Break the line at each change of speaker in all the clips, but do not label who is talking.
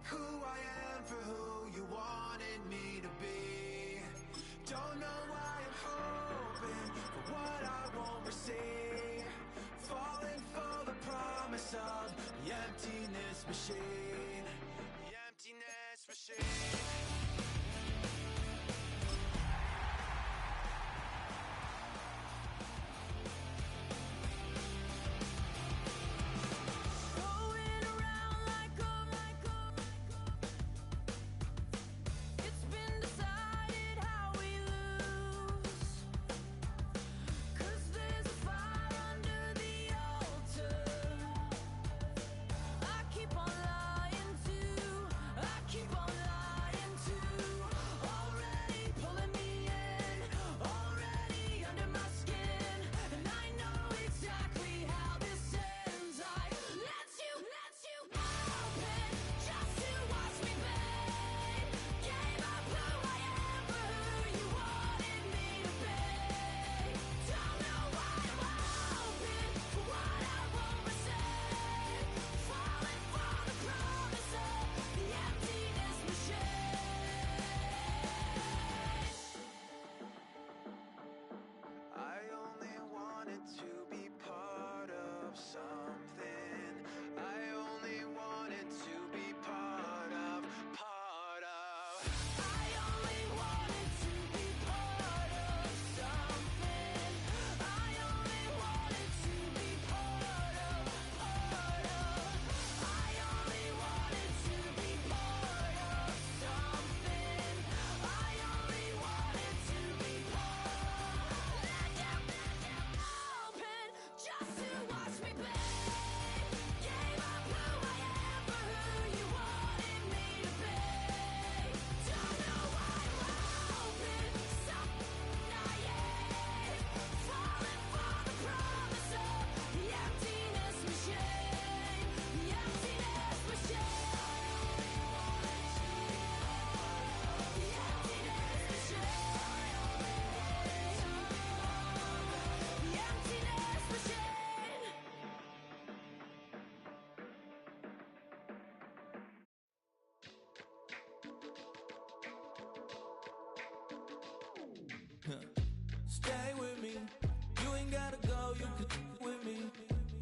who I am for who you wanted me to be. Don't know why I'm hoping for what I won't receive. Falling for the promise of the emptiness machine. The emptiness machine.
Stay with me, you ain't gotta go, you can with me.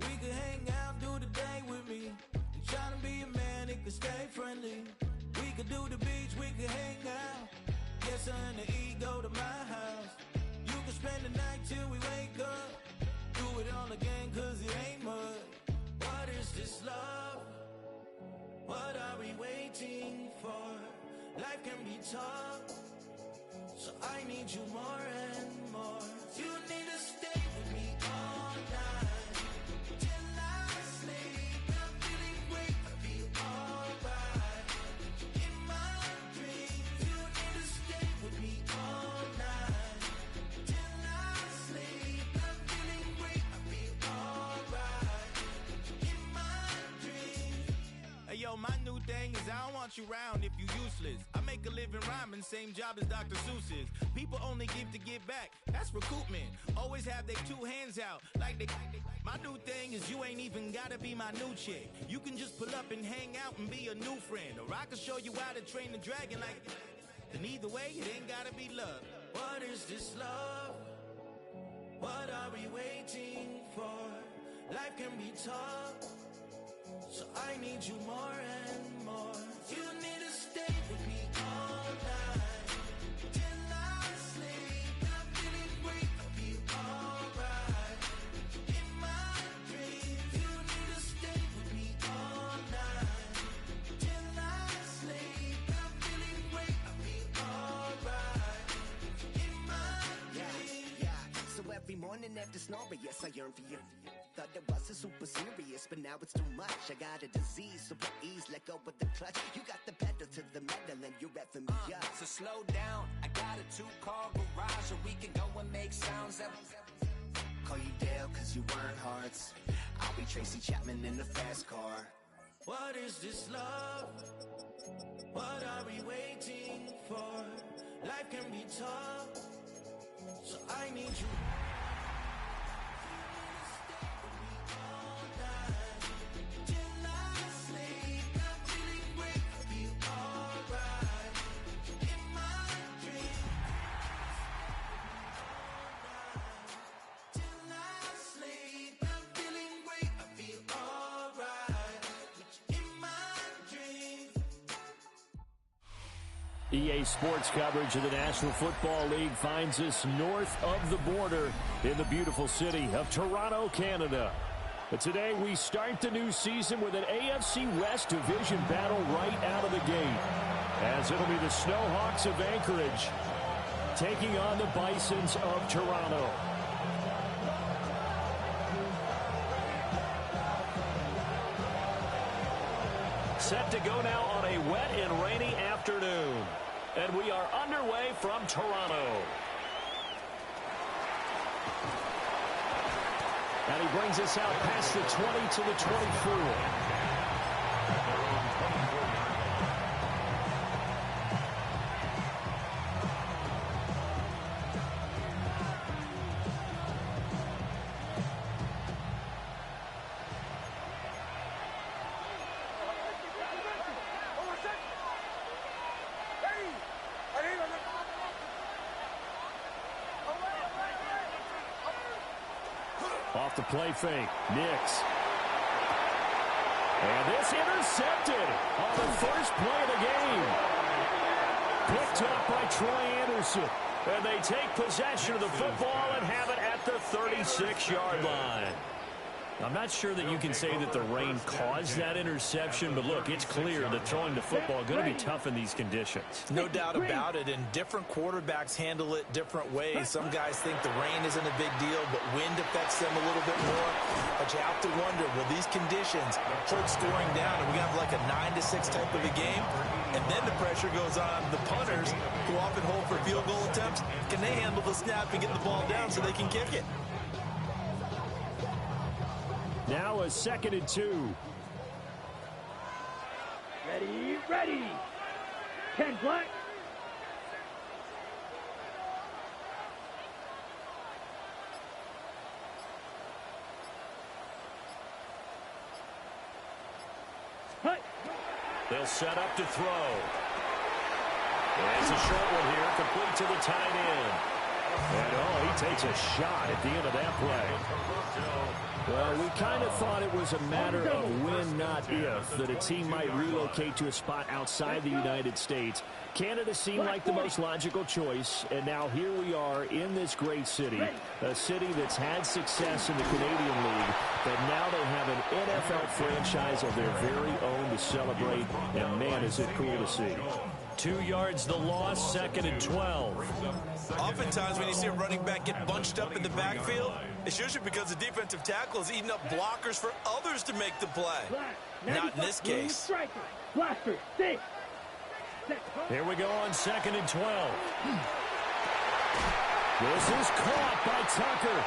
We could hang out, do the day with me. I'm trying to be a man, it could stay friendly. We could do the beach, we could hang out. Get her in the ego to my house. You can spend the night till we wake up. Do it all again, cause it ain't mud. What is this love? What are we waiting for? Life can be tough, so I need you more and more. You need to stay with me all night till I sleep. I'm feeling great, I'll be alright. In my dreams, you need to stay with me all night till I sleep. I'm feeling great, I'll be alright. In my dreams.
Hey yo, my new thing is I don't want you round if you useless. I make a living rhyming, same job as Dr. Seuss's. People only give to give back, that's recoupment. Always have their two hands out, like they. My new thing is you ain't even gotta be my new chick. You can just pull up and hang out and be a new friend. Or I can show you how to train the dragon like. And either way, it ain't gotta be love.
What is this love? What are we waiting for? Life can be tough, so I need you more and more. You need to stay with me all night till I sleep. I'm feeling great, I'll be alright. In my dreams, you need to stay with me all night till I sleep. I'm feeling great, I'll be alright. In my dreams.
Yeah. So every morning after snoring, yes, I yearn for you. Thought it wasn't super serious, but now it's too much. I got a disease, so with ease, let go with the clutch. You got the pedal to the metal and you're revving me up.
So slow down, I got a 2-car garage, or we can go and make sounds that.
Call you Dale, cause you weren't hearts. I'll be Tracy Chapman in the fast car.
What is this love? What are we waiting for? Life can be tough, so I need you. Till I sleep, I'm feeling great, I'll be
EA Sports coverage of the National Football League finds us north of the border in the beautiful city of Toronto, Canada. But today we start the new season with an AFC West division battle right out of the gate, as it'll be the Snowhawks of Anchorage taking on the Bisons of Toronto. Set to go now on a wet and rainy afternoon. And we are underway from Toronto. And he brings us out past the 20 to the 24. Off the play fake, Nix. And this intercepted on the first play of the game. Picked up by Troy Anderson. And they take possession of the football and have it at the 36-yard line. I'm not sure that you can say that the rain caused that interception, but look, it's clear that throwing the football is going to be tough in these conditions.
No doubt about it, and different quarterbacks handle it different ways. Some guys think the rain isn't a big deal, but wind affects them a little bit more. But you have to wonder, will these conditions hold scoring down, and we have like a 9-6 type of a game? And then the pressure goes on the punters, who often hold for field goal attempts. Can they handle the snap and get the ball down so they can kick it?
Now a 2nd and 2.
Ready. 10 black.
They'll set up to throw. It's a short one here, complete to the tight end. And he takes a shot at the end of that play. Well, we kind of thought it was a matter of when, not if, that a team might relocate to a spot outside the United States. Canada seemed like the most logical choice, and now here we are in this great city, a city that's had success in the Canadian League, but now they have an NFL franchise of their very own to celebrate, and man, is it cool to see. 2 yards the loss, 2nd and 12.
Oftentimes when you see a running back get bunched up in the backfield, it's usually because the defensive tackle is eating up blockers for others to make the play. Not in this case.
Blaster, six.
Here we go on 2nd and 12. This is caught by Tucker.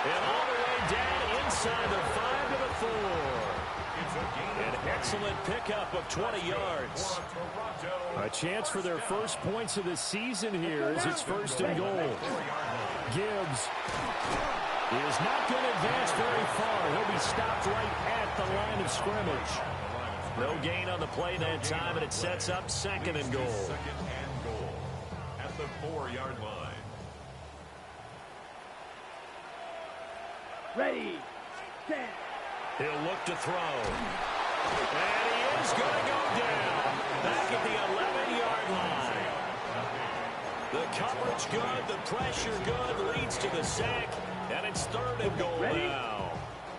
And all the way down inside the 5 to the 4. An excellent pickup of 20 yards. A chance for their first points of the season here as it's 1st and goal. Gibbs is not going to advance very far. He'll be stopped right at the line of scrimmage. No gain on the play that time, and it sets up 2nd and goal.
2nd and goal at the 4-yard line.
Ready, set.
He'll look to throw. And he is going to go down back at the 11-yard line. The coverage good, the pressure good, leads to the sack, and it's 3rd and goal now.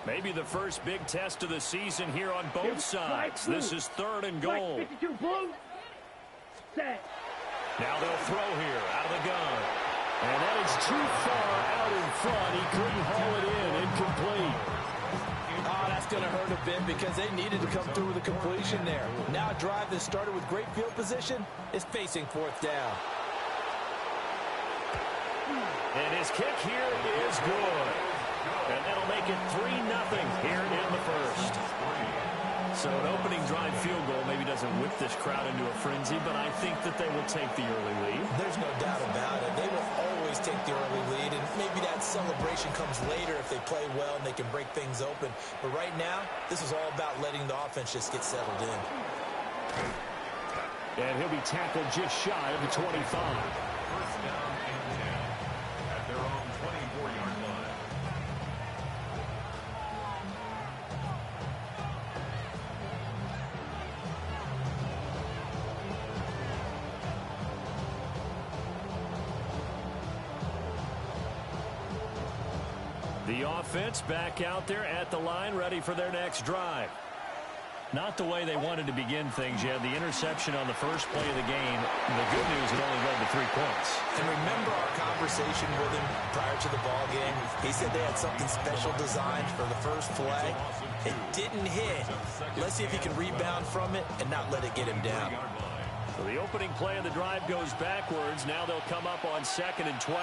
Maybe the first big test of the season here on both sides. This is 3rd and goal.
52 blue. Set.
Now they'll throw here out of the gun. And that is too far out in front. He couldn't haul it in. Incomplete.
Oh, that's going to hurt a bit because they needed to come through with a completion there. Now a drive that started with great field position is facing 4th down.
And his kick here is good. And that'll make it 3-0 here in the first. So an opening drive field goal maybe doesn't whip this crowd into a frenzy, but I think that they will take the early lead.
There's no doubt about it. They will always take the early lead, and maybe that celebration comes later if they play well and they can break things open. But right now, this is all about letting the offense just get settled in.
And he'll be tackled just shy of the 25.
1st down and 10 at their own 24-yard line.
The offense back out there at the line, ready for their next drive. Not the way they wanted to begin things. You had the interception on the first play of the game. The good news, it only led to 3 points.
And remember our conversation with him prior to the ball game. He said they had something special designed for the first play. It didn't hit. Let's see if he can rebound from it and not let it get him down.
So the opening play of the drive goes backwards. Now they'll come up on 2nd and 12.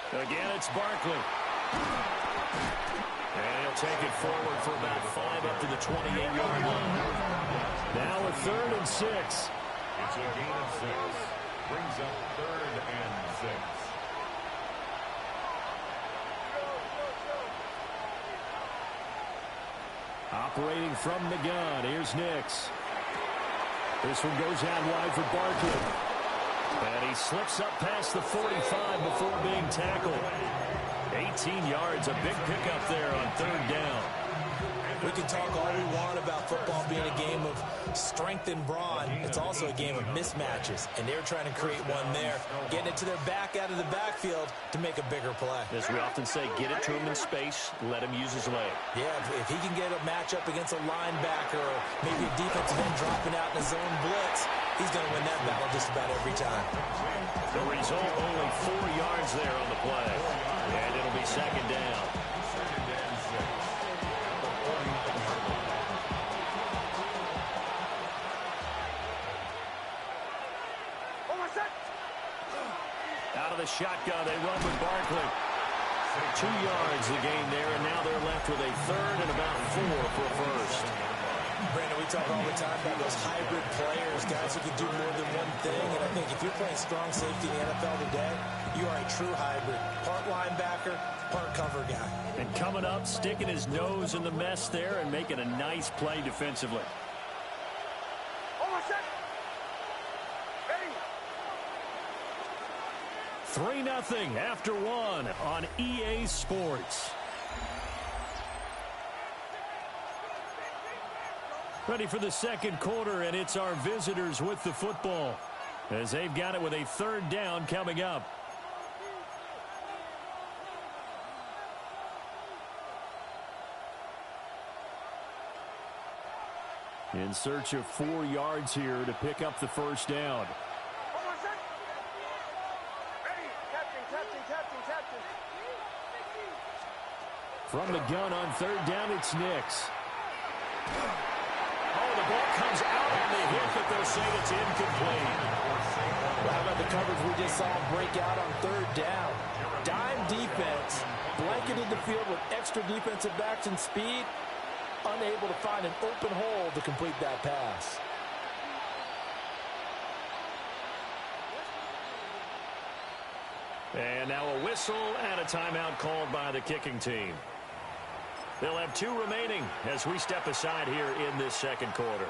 Again, it's Barkley. And he'll take it forward for about 5 up to the 28-yard line. Now a 3rd and 6.
It's a gain of 6. Brings up 3rd and 6.
Operating from the gun, here's Nix. This one goes out wide for Barkley. And he slips up past the 45 before being tackled. 18 yards, a big pickup there on 3rd down.
We can talk all we want about football being a game of strength and brawn. It's also a game of mismatches, and they're trying to create one there, getting it to their back out of the backfield to make a bigger play.
As we often say, get it to him in space, let him use his leg.
Yeah, if he can get a matchup against a linebacker or maybe a defensive end dropping out in a zone blitz, he's going to win that battle just about every time.
The result, only 4 yards there on the play, and it'll be 2nd down. Out of the shotgun, they run with Barkley. 2 yards the gain there, and now they're left with a 3rd and about 4 for a first.
Brandon, we talk all the time about those hybrid players, guys who can do more than one thing, and I think if you're playing strong safety in the NFL today, you are a true hybrid. Part linebacker, part cover guy.
And coming up, sticking his nose in the mess there and making a nice play defensively. 3-0 after 1 on EA Sports. Ready for the 2nd quarter, and it's our visitors with the football as they've got it with a 3rd down coming up. In search of 4 yards here to pick up the first down. From the gun on 3rd down, it's Nix. Oh, the ball comes out on the hit, but they'll say it's incomplete.
Well, how about the coverage we just saw break out on 3rd down? Dime defense, blanketed the field with extra defensive backs and speed, unable to find an open hole to complete that pass.
And now a whistle and a timeout called by the kicking team. They'll have 2 remaining as we step aside here in this 2nd quarter.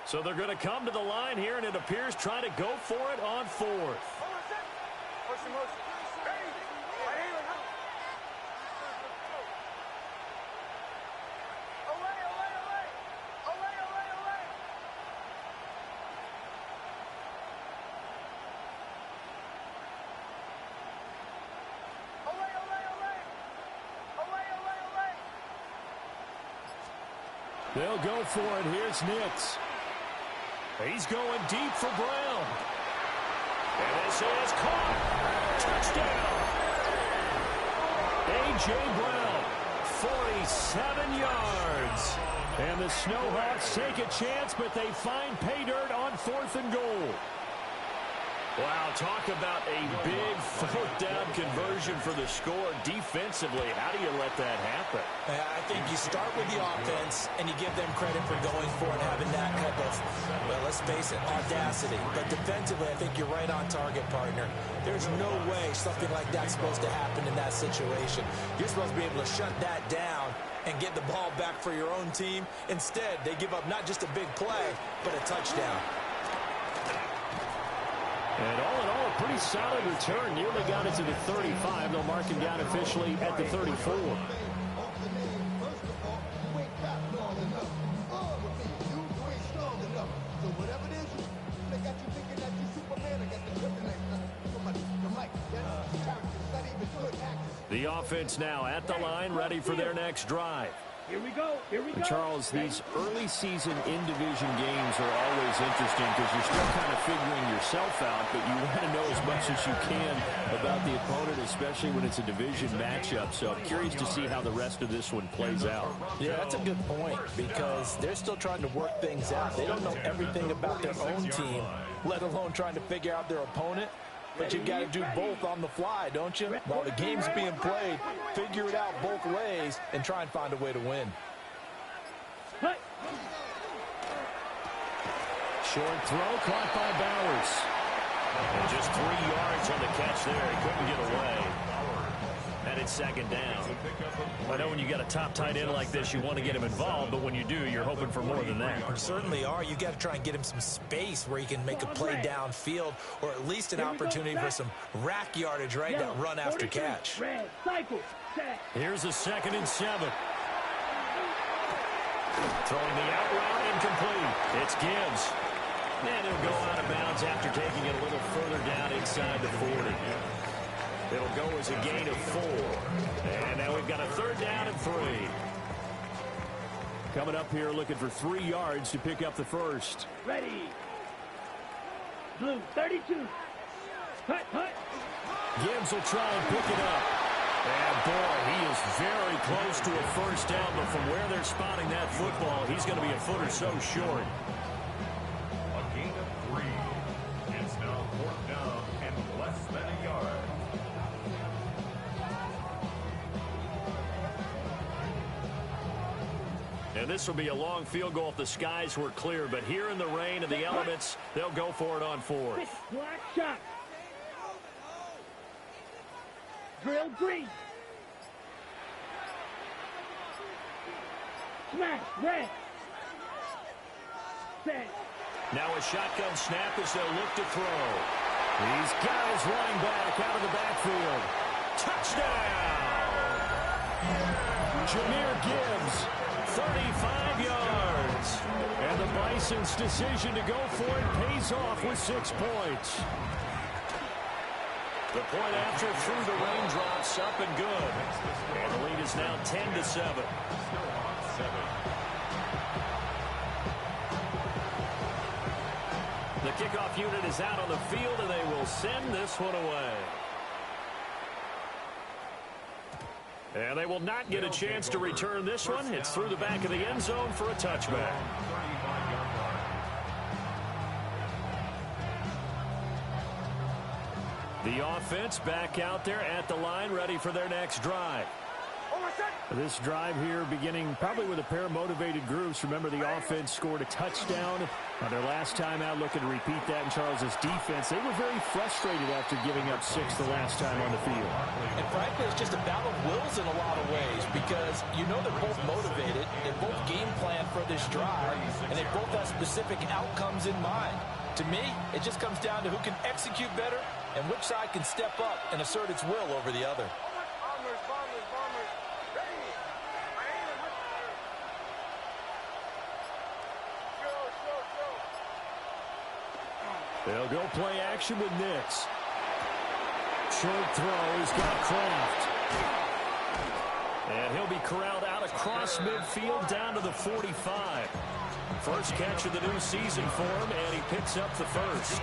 So they're going to come to the line here, and it appears trying to go for it on 4th. They'll go for it. Here's Nix. He's going deep for Brown. And this is caught. Touchdown. A.J. Brown, 47 yards. And the Snowhawks take a chance, but they find pay dirt on 4th and goal. Wow, talk about a big 4th down conversion for the score defensively. How do you let that happen?
I think you start with the offense, and you give them credit for going for it, having that type of, well, let's face it, audacity. But defensively, I think you're right on target, partner. There's no way something like that's supposed to happen in that situation. You're supposed to be able to shut that down and get the ball back for your own team. Instead, they give up not just a big play, but a touchdown.
And all in all, a pretty solid return. Nearly got it to the 35. They'll mark him down officially at the 34. The offense now at the line, ready for their next drive.
Here we go. Here we go.
Charles, these early season in-division games are always interesting because you're still kind of figuring yourself out, but you want to know as much as you can about the opponent, especially when it's a division matchup. So I'm curious to see how the rest of this one plays out.
Yeah, that's a good point because they're still trying to work things out. They don't know everything about their own team, let alone trying to figure out their opponent. But you've got to do both on the fly, don't you? While the game's being played, figure it out both ways and try and find a way to win.
Short throw caught by Bowers. And just 3 yards on the catch there. He couldn't get away. And it's second down. I know when you got a top tight end like this, you want to get him involved, but when you do, you're hoping for more than that.
You certainly are. You've got to try and get him some space where he can make a play downfield or at least an opportunity for some rack yardage, right? That run after catch.
Here's a 2nd and 7. Throwing the out route incomplete. It's Gibbs. And he'll go out of bounds after taking it a little further down inside the 40. It'll go as a gain of 4. And now we've got a 3rd down and 3. Coming up here looking for 3 yards to pick up the first.
Ready. Blue 32. Hut, hut.
Gibbs will try and pick it up. And boy, he is very close to a first down, but from where they're spotting that football, he's going to be a foot or so short.
A gain of 3. It's now 4th down and less than a yard.
And this will be a long field goal if the skies were clear. But here in the rain and the elements, they'll go for it on 4th.
Black shot. Drill green. Smash red. Set.
Now a shotgun snap as they'll look to throw. These guys running back out of the backfield. Touchdown! Jahmyr Gibbs. 35 yards. And the Bison's decision to go for it pays off with 6 points. The point after through the raindrops up and good. And the lead is now 10-7. The kickoff unit is out on the field, and they will send this one away. And they will not get a chance to return this one. It's through the back of the end zone for a touchback. The offense back out there at the line, ready for their next drive. This drive here beginning probably with a pair of motivated groups. Remember, the offense scored a touchdown on their last time out. Looking to repeat that in Charles's defense. They were very frustrated after giving up 6 the last time on the field.
And frankly, it's just a battle of wills in a lot of ways because you know they're both motivated. They both game plan for this drive, and they both have specific outcomes in mind. To me, it just comes down to who can execute better and which side can step up and assert its will over the other.
They'll go play action with Nix. Short throw, he's got Kraft. And he'll be corralled out across midfield down to the 45. First catch of the new season for him, and he picks up the first.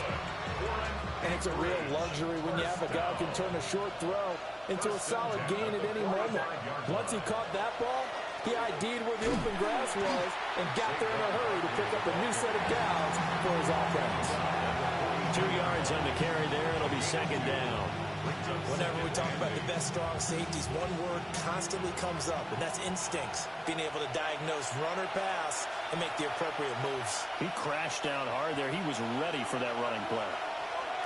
And it's a real luxury when you have a guy who can turn a short throw into a solid gain at any moment. Once he caught that ball, he ID'd where the open grass was and got there in a hurry to pick up a new set of downs for his offense.
2 yards on the carry there. It'll be second down.
Whenever we talk about the best strong safeties, one word constantly comes up, and that's instincts. Being able to diagnose run or pass and make the appropriate moves.
He crashed down hard there. He was ready for that running play.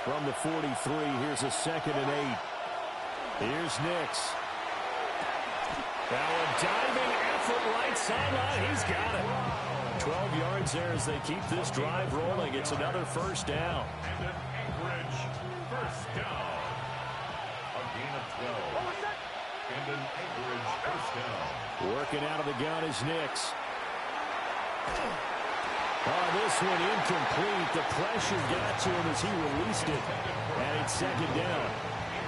From the 43, here's a 2nd and 8. Here's Nix. Now a diving effort right sideline. He's got it. 12 yards there as they keep this drive rolling. It's another first down.
Anchorage, first down. A gain of 12. And an Anchorage first down.
Working out of the gun is Nix. Oh, this one incomplete. The pressure got to him as he released it. And it's second down.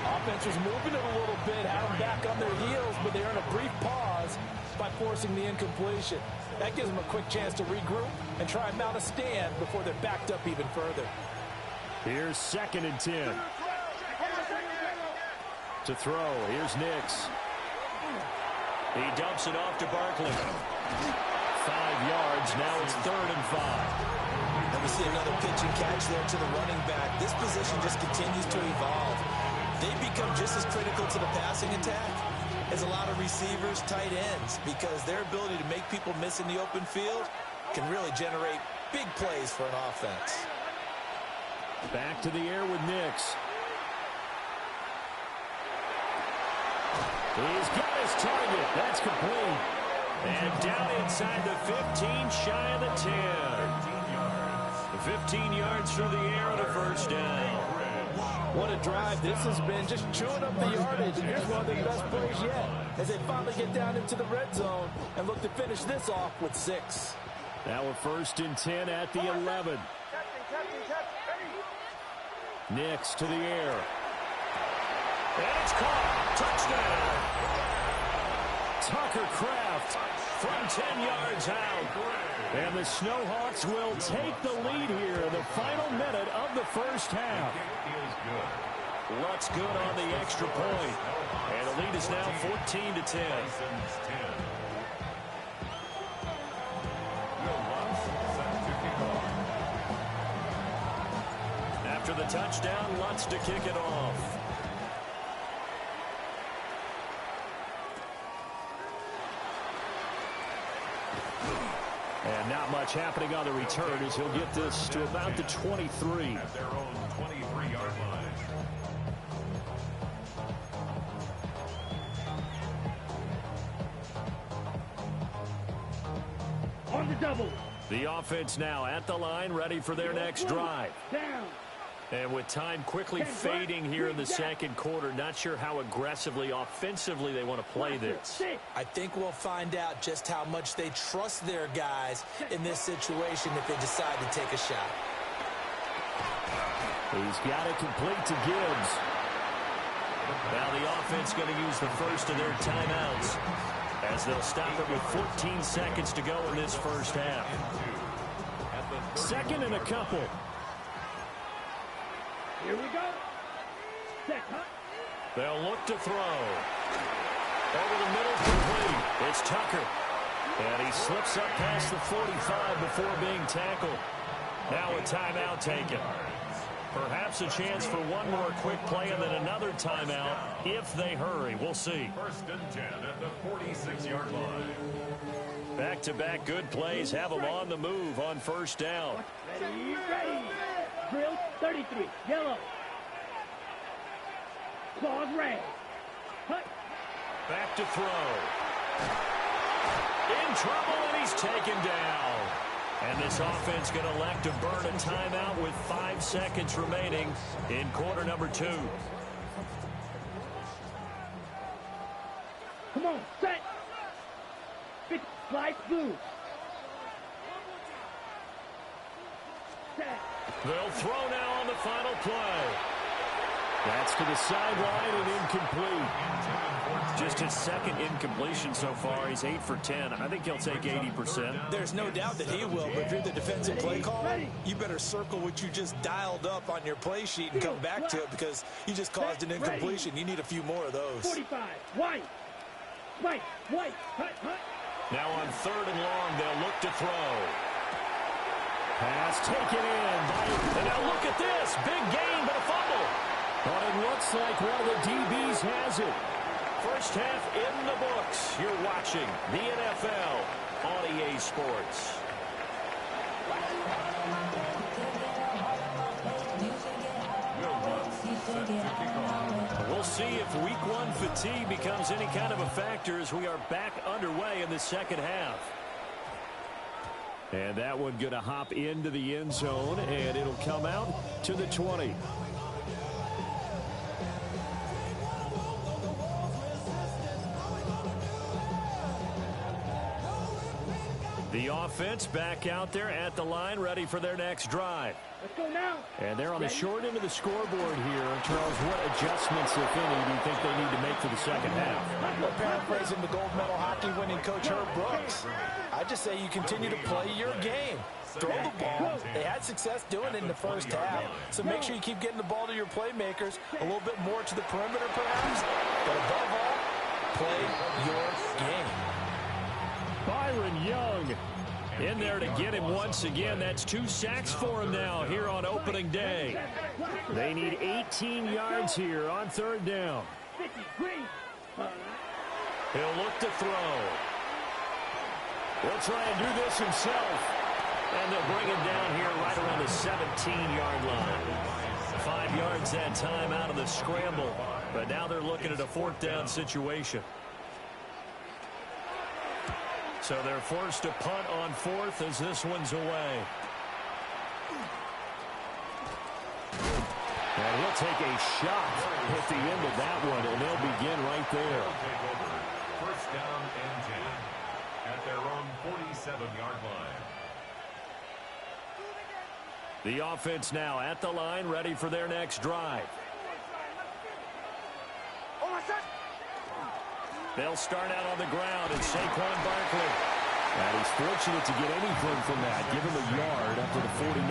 Offense was moving it a little bit, had them back on their heels, but they earned a brief pause by forcing the incompletion. That gives them a quick chance to regroup and try and mount a stand before they're backed up even further.
Here's 2nd and 10. To throw, here's Nix. He dumps it off to Barkley. 5 yards, now it's 3rd and 5.
And we see another pitch and catch there to the running back. This position just continues to evolve. They become just as critical to the passing attack as a lot of receivers, tight ends, because their ability to make people miss in the open field can really generate big plays for an offense.
Back to the air with Nix. He's got his target. That's complete. And down inside the 15, shy of the 10. 15 yards through the air on a first down.
What a drive this has been, just chewing up the yardage. And here's one of their best plays yet as they finally get down into the red zone and look to finish this off with 6.
Now a 1st and 10 at the 11. Nix to the air. And it's caught. Touchdown. Tucker Kraft from 10 yards out. And the Snowhawks will take the lead here in the final minute of the first half. Lutz good on the extra point. And the lead is now 14-10. After the touchdown, Lutz to kick it off. And not much happening on the return as he'll get this to about the 23.
At their own 23-yard line.
On the double.
The offense now at the line, ready for their next drive.
Down.
And with time quickly fading here in the second quarter, not sure how aggressively, offensively they want to play this.
I think we'll find out just how much they trust their guys in this situation if they decide to take a shot.
He's got it complete to Gibbs. Now the offense going to use the first of their timeouts as they'll stop it with 14 seconds to go in this first half. 2nd and a couple.
Here we go. Set, huh?
They'll look to throw. Over the middle, complete. It's Tucker. And he slips up past the 45 before being tackled. Now a timeout taken. Perhaps a chance for one more quick play and then another timeout if they hurry. We'll see.
1st and 10 at the 46-yard line.
Back-to-back good plays have them on the move on first down.
Ready, ready. Drill 33. Yellow. Claws red. Hut.
Back to throw. In trouble, and he's taken down. And this offense going to elect to burn a timeout with 5 seconds remaining in quarter number 2.
Come on, set. Big slide blue. Set.
They'll throw now on the final play. That's to the sideline and incomplete. Just his 2nd incompletion so far. He's 8 for 10. I think he'll take 80%.
There's no doubt that he will, but if you're the defensive play caller, you better circle what you just dialed up on your play sheet and come back to it because you just caused an incompletion. You need a few more of those.
45. White. White. White. Hut, hut.
Now on 3rd and long, they'll look to throw. Pass taken in. And now look at this. Big gain, but a fumble. But it looks like one of the DBs has it. First half in the books. You're watching the NFL on EA Sports. We'll see if Week 1 fatigue becomes any kind of a factor as we are back underway in the second half. And that one going to hop into the end zone, and it'll come out to the 20. The offense back out there at the line, ready for their next drive.
Let's go now.
And they're on the short end of the scoreboard here. Charles, what adjustments, if any, do you think they need to make for the second half?
Well, paraphrasing the gold medal hockey winning coach Herb Brooks, I just say you continue to play your game. Throw the ball. They had success doing it in the first half. So make sure you keep getting the ball to your playmakers, a little bit more to the perimeter perhaps. But above all, play your game.
Byron Young in there to get him once again. That's 2 sacks for him now here on opening day. They need 18 yards here on third down. He'll look to throw. He'll try and do this himself. And they'll bring him down here right around the 17-yard line. 5 yards that time out of the scramble. But now they're looking at a 4th down situation. So they're forced to punt on 4th as this one's away. And he'll take a shot at the end of that one, and they'll begin right there.
First down and 10 at their own 47-yard line.
The offense now at the line, ready for their next drive. They'll start out on the ground, and Saquon Barkley. And he's fortunate to get anything from that. Give him a yard up to the 49.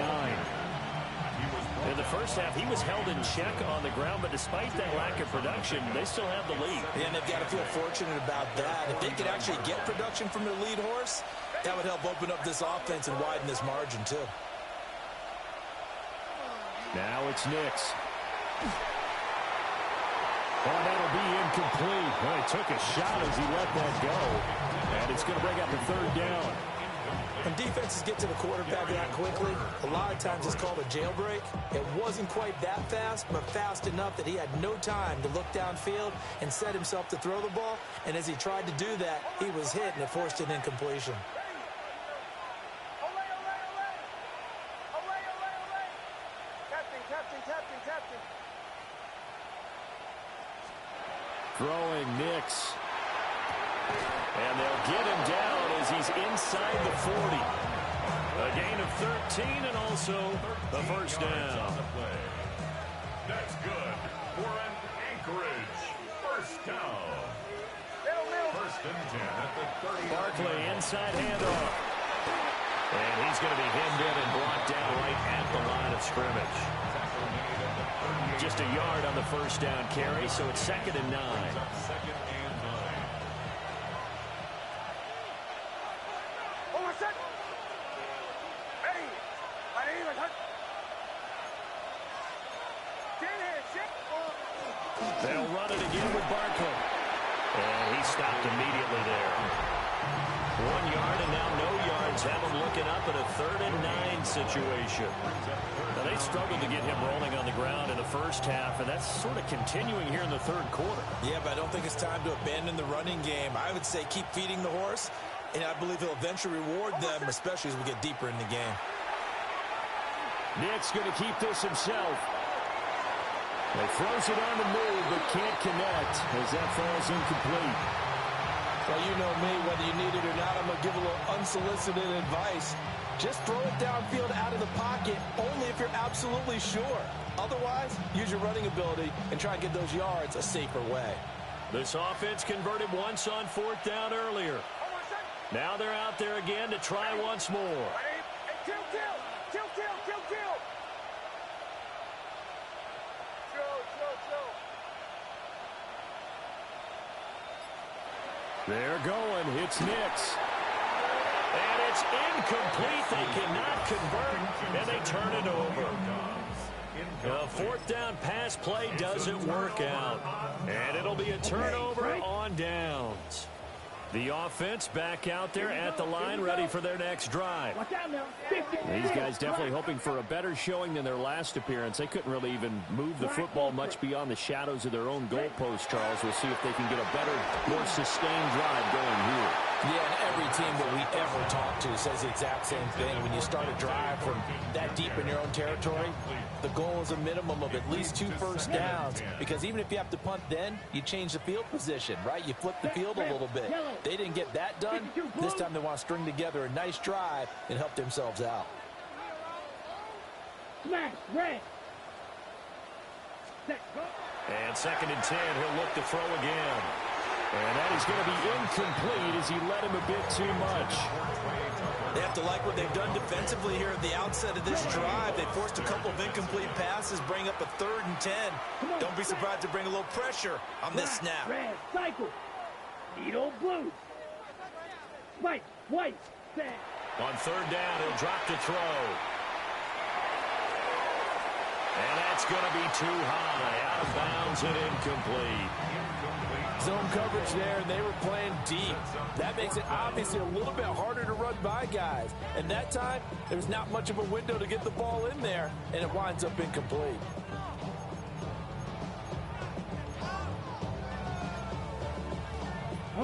In the first half, he was held in check on the ground, but despite that lack of production, they still have the lead.
And they've got to feel fortunate about that. If they could actually get production from their lead horse, that would help open up this offense and widen this margin, too.
Now it's Nix. Oh, that'll be incomplete. Well, he took a shot as he let that go. And it's going to bring up a 3rd down.
When defenses get to the quarterback that quickly, a lot of times it's called a jailbreak. It wasn't quite that fast, but fast enough that he had no time to look downfield and set himself to throw the ball. And as he tried to do that, he was hit, and it forced an incompletion.
Throwing Nix. And they'll get him down as he's inside the 40. A gain of 13 and also the first down.
That's good for an Anchorage first down. First and 10 at the 30.
Barkley inside handoff. And he's going to be hemmed in and blocked down right at the line of scrimmage. Just a yard on the first down carry, so it's 2nd and 9. They'll run it again with Barkley. And he stopped immediately there. 1 yard and now no yards. Have him looking up at a 3rd and 9 situation. Now they struggled to get him rolling on the ground in the first half, and that's sort of continuing here in the 3rd quarter.
Yeah, but I don't think it's time to abandon the running game. I would say keep feeding the horse, and I believe he'll eventually reward them, especially as we get deeper in the game.
Nick's going to keep this himself. He throws it on the move, but can't connect as that falls incomplete.
Well, you know me, whether you need it or not, I'm going to give a little unsolicited advice. Just throw it downfield out of the pocket, only if you're absolutely sure. Otherwise, use your running ability and try and get those yards a safer way.
This offense converted once on 4th down earlier. Now they're out there again to try once more. They're going. It's Nix. And it's incomplete. They cannot convert, and they turn it over. The 4th down pass play doesn't work out. And it'll be a turnover on downs. The offense back out there at the line, ready for their next drive. These guys definitely hoping for a better showing than their last appearance. They couldn't really even move the football much beyond the shadows of their own goalpost, Charles. We'll see if they can get a better, more sustained drive going here.
Yeah, and every team that we ever talk to says the exact same thing. When you start a drive from that deep in your own territory, the goal is a minimum of at least 2 first downs, because even if you have to punt then, you change the field position, right? You flip the field a little bit. They didn't get that done. This time they want to string together a nice drive and help themselves out.
Smash, red.
And 2nd and 10, he'll look to throw again. And that is going to be incomplete as he led him a bit too much.
They have to like what they've done defensively here at the outset of this drive. They forced a couple of incomplete passes, bring up a 3rd and 10. Don't be surprised to bring a little pressure on this snap.
Red, cycle. Needle, blue. Spike, white, set.
On 3rd down, he'll drop to throw. And that's going to be too high. Out of bounds and incomplete.
Zone coverage there, and they were playing deep. That makes it obviously a little bit harder to run by guys. And that time, there's not much of a window to get the ball in there, and it winds up incomplete.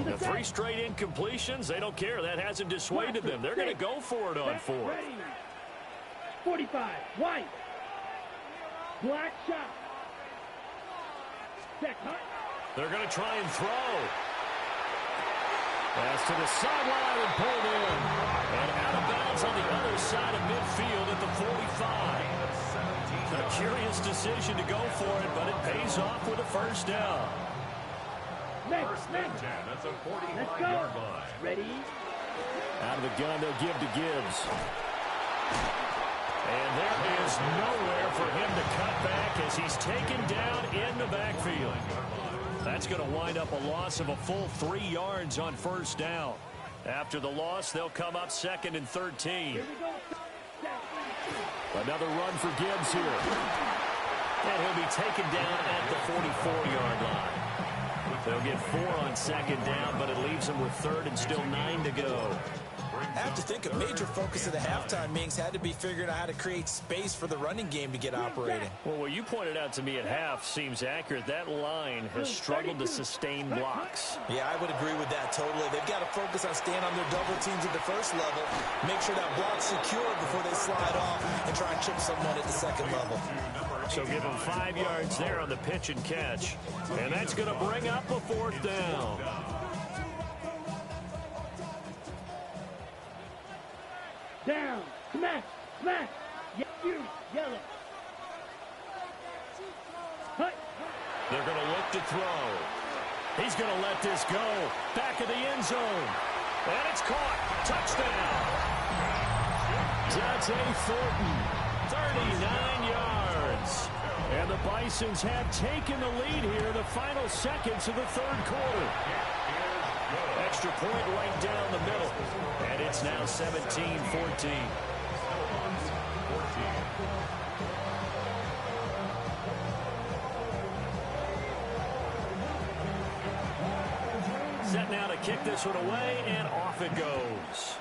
The 3 straight incompletions, they don't care. That hasn't dissuaded them. They're going to go for it on 4th.
45, white. Black shot. Check,
they're going to try and throw. Pass to the sideline and pulled in. And out of bounds on the other side of midfield at the 45. A curious decision to go for it, but it pays off with a 1st down.
First and 10 at the 45-yard line.
Ready?
Out of the gun, they'll give to Gibbs. And there is nowhere for him to cut back as he's taken down in the backfield. That's going to wind up a loss of a full 3 yards on 1st down. After the loss, they'll come up 2nd and 13. Another run for Gibbs here. And he'll be taken down at the 44-yard line. They'll get 4 on 2nd down, but it leaves them with 3rd and still 9 to go.
I have to think a major focus of the halftime meetings had to be figuring out how to create space for the running game to get operating.
Well, what you pointed out to me at half seems accurate. That line has struggled to sustain blocks.
Yeah, I would agree with that totally. They've got to focus on staying on their double teams at the 1st level, make sure that block's secure before they slide off and try and chip someone at the 2nd level.
So give them 5 yards there on the pitch and catch. And that's going to bring up a 4th down.
Down, smash, smash, yellow. Hut.
They're going to look to throw. He's going to let this go. Back of the end zone. And it's caught. Touchdown. Dante Thornton, 39 yards. And the Bisons have taken the lead here in the final seconds of the 3rd quarter. Extra point right down the middle. And it's now 17-14. Set now to kick this one away, and off it goes.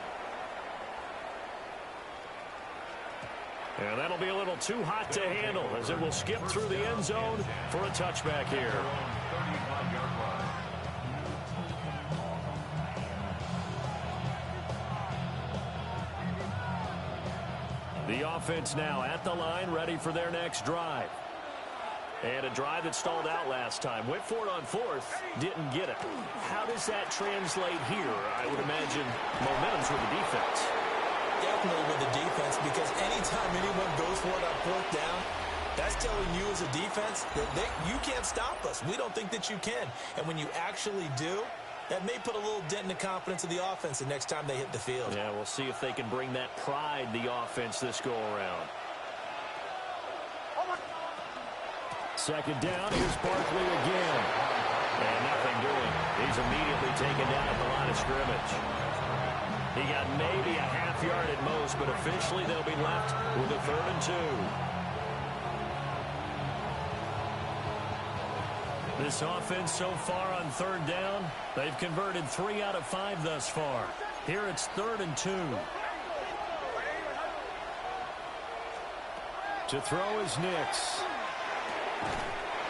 And that'll be a little too hot to handle as it will skip through the end zone for a touchback here. The offense now at the line, ready for their next drive. And a drive that stalled out last time. Went for it on 4th, didn't get it. How does that translate here? I would imagine momentum's with the defense.
Definitely with the defense, because anytime anyone goes for it on 4th down, that's telling you as a defense that you can't stop us. We don't think that you can. And when you actually do, that may put a little dent in the confidence of the offense the next time they hit the field.
Yeah, we'll see if they can bring that pride, the offense, this go-around. 2nd down, here's Barkley again. And nothing doing. He's immediately taken down at the line of scrimmage. He got maybe a half yard at most, but officially they'll be left with a 3rd and 2. This offense so far on 3rd down, they've converted 3 out of 5 thus far. Here it's 3rd and 2. To throw is Nix.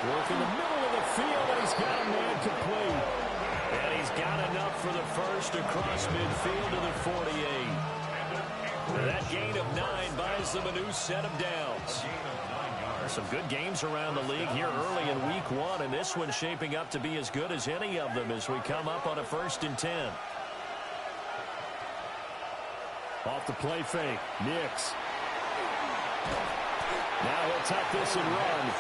Work in the middle of the field, and he's got a man complete. And he's got enough for the first across midfield to the 48. That gain of 9 buys them a new set of downs. Some good games around the league here early in week 1, and this one's shaping up to be as good as any of them as we come up on a 1st and 10. Off the play fake, Nix. Now he'll tuck this and run.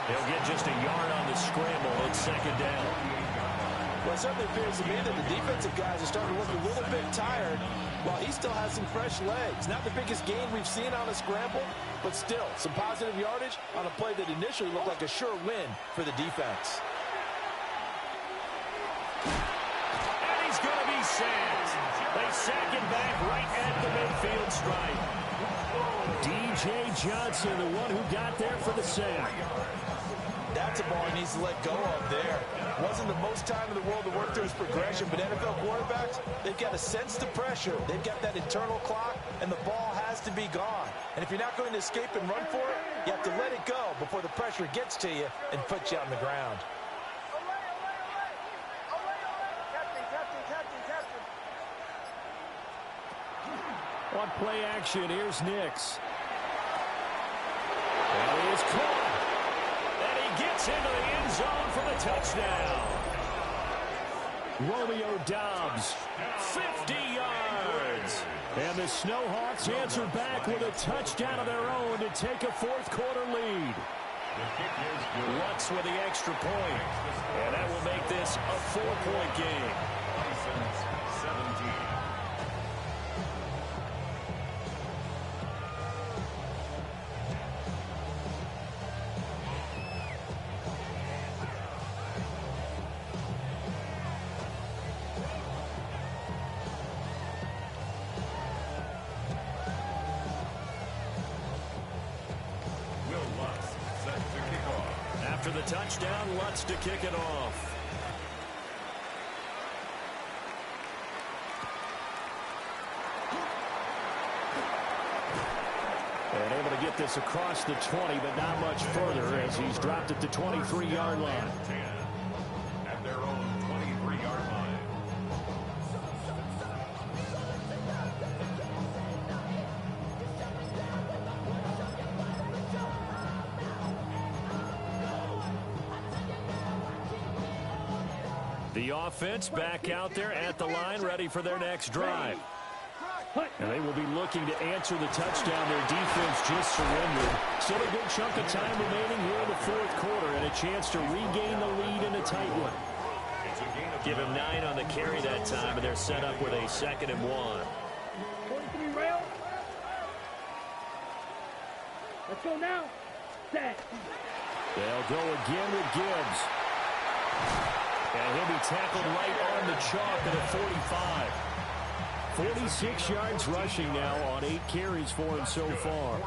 He'll get just a yard on the scramble. It's 2nd down.
Well, it certainly appears to me that the defensive guys are starting to look a little bit tired while he still has some fresh legs. Not the biggest gain we've seen on a scramble, but still some positive yardage on a play that initially looked like a sure win for the defense.
And he's going to be sacked. They sack him back right at the midfield stripe. D.J. Johnson, the one who got there for the sack.
That's a ball he needs to let go of there. Wasn't the most time in the world to work through his progression, but NFL quarterbacks, they've got to sense the pressure. They've got that internal clock, and the ball has to be gone. And if you're not going to escape and run for it, you have to let it go before the pressure gets to you and puts you on the ground.
On play action, here's Nix. And he is caught. And he gets into the end zone for the touchdown. Romeo Doubs, 50 yards. And the Snowhawks answer back with a touchdown of their own to take a 4th quarter lead. Lutz with the extra point. And that will make this a 4-point game.
17.
After the touchdown, Lutz to kick it off. And able to get this across the 20, but not much further as he's dropped at the 23-yard line.
At their own 23-yard line.
The offense back out there at the line, ready for their next drive. And they will be looking to answer the touchdown their defense just surrendered. Still a good chunk of time remaining here in the 4th quarter and a chance to regain the lead in a tight one. Give him 9 on the carry that time, and they're set up with a 2nd and 1.
43 rail. Let's go now. Set.
They'll go again with Gibbs. And he'll be tackled right on the chalk at a 45. 46 yards rushing now on 8 carries for him so far.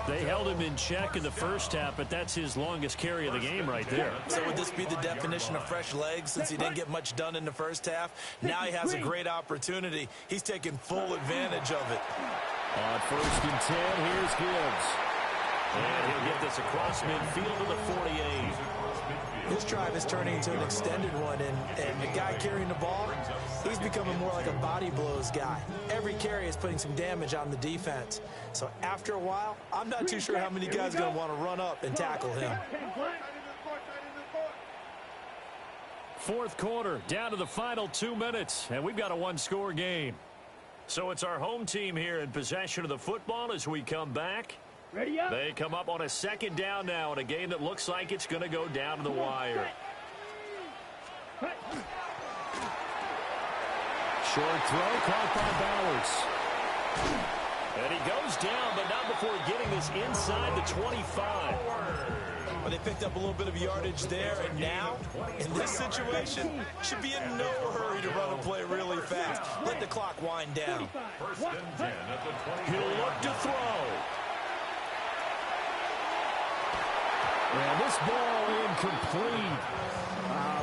They held him in check in the first half, but that's his longest carry of the game right there.
So would this be the definition of fresh legs since he didn't get much done in the first half? Now he has a great opportunity. He's taking full advantage of it.
On 1st and 10, here's Gibbs. And he'll get this across midfield to the 48.
This drive is turning into an extended one, and the guy carrying the ball, he's becoming more like a body blows guy. Every carry is putting some damage on the defense. So after a while, I'm not too sure how many guys are going to want to run up and tackle him.
4th quarter, down to the final 2 minutes, and we've got a 1-score game. So it's our home team here in possession of the football as we come back.
Ready up.
They come up on a 2nd down now in a game that looks like it's going to go down to the wire. Short throw caught by Bowers. And he goes down, but not before getting this inside the 25.
Well, they picked up a little bit of yardage there, and now, in this situation, should be in no hurry to run a play really fast. Let the clock wind down.
1st and 10 at the 20.
He'll look to throw. And this ball incomplete.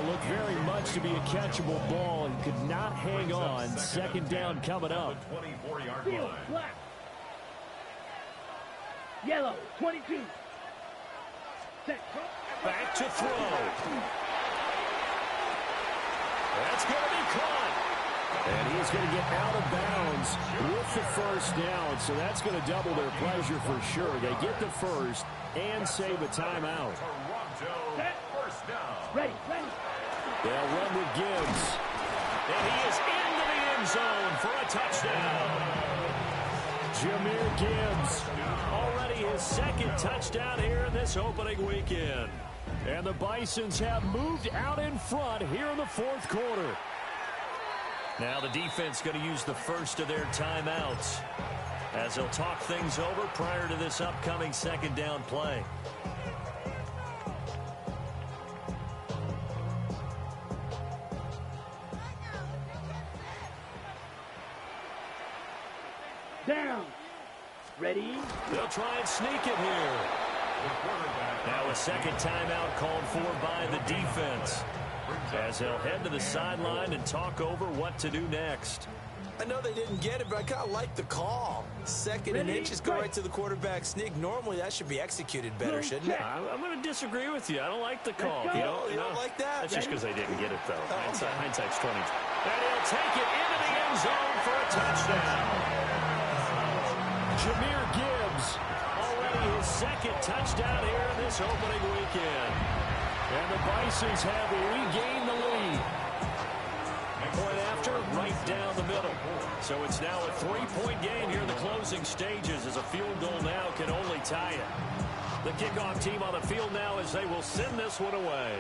Looked very much to be a catchable ball. He could not hang on. 2nd down coming up.
24-yard
Field,
line.
black. Yellow, 22. Set.
Back to throw. That's going to be caught. And he's going to get out of bounds with the first down. So that's going to double their pleasure for sure. They get the first and save a timeout.
First down.
Ready.
They'll run with Gibbs. And he is into the end zone for a touchdown. Jahmyr Gibbs, already his second touchdown here in this opening weekend. And the Bisons have moved out in front here in the fourth quarter. Now the defense going to use the first of their timeouts as they'll talk things over prior to this upcoming second down play.
Down. Ready?
They'll try and sneak it here. Now a second timeout called for by the defense as they'll head to the sideline and talk over what to do next.
I know they didn't get it, but I kind of like the call. Second and inches go right to the quarterback sneak. Normally that should be executed better, shouldn't it?
I'm going to disagree with you. I don't like the call.
You don't like that?
That's just because they didn't get it, though. Hindsight's 20. And he'll take it into the end zone for a touchdown. Jahmyr Gibbs, already his second touchdown here in this opening weekend. And the Bisons have regained the lead. Point after, right down the middle. So it's now a 3-point game here in the closing stages as a field goal now can only tie it. The kickoff team on the field now as they will send this one away.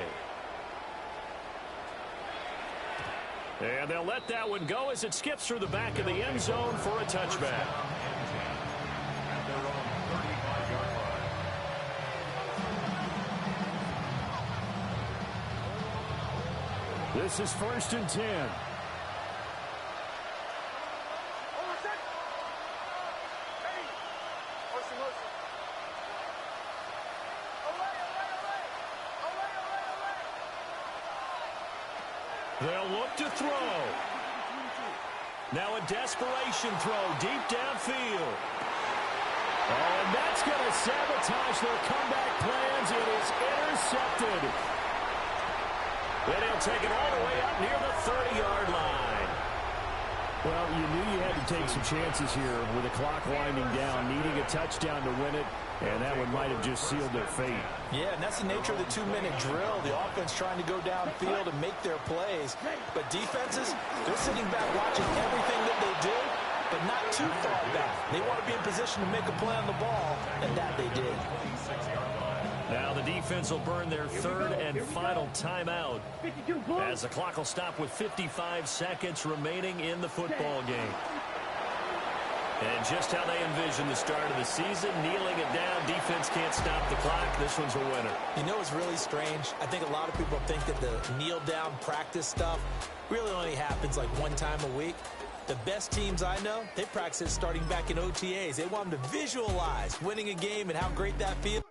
And they'll let that one go as it skips through the back of the end zone for a touchback. This is 1st and 10. They'll look to throw. Now a desperation throw deep downfield. Oh, and that's going to sabotage their comeback plans. It is intercepted. Then he'll take it all the way up near the 30-yard line. Well, you knew you had to take some chances here with the clock winding down, needing a touchdown to win it, and that one might have just sealed their fate. Yeah, and that's the nature of the 2-minute drill. The offense trying to go downfield and make their plays. But defenses, they're sitting back watching everything that they do, but not too far back. They want to be in position to make a play on the ball, and that they did. Now the defense will burn their third and final timeout as the clock will stop with 55 seconds remaining in the football game. And just how they envision the start of the season, kneeling it down, defense can't stop the clock. This one's a winner.
You know what's really strange? I think a lot of people think that the kneel-down practice stuff really only happens like one time a week. The best teams I know, they practice it starting back in OTAs. They want them to visualize winning a game and how great that feels.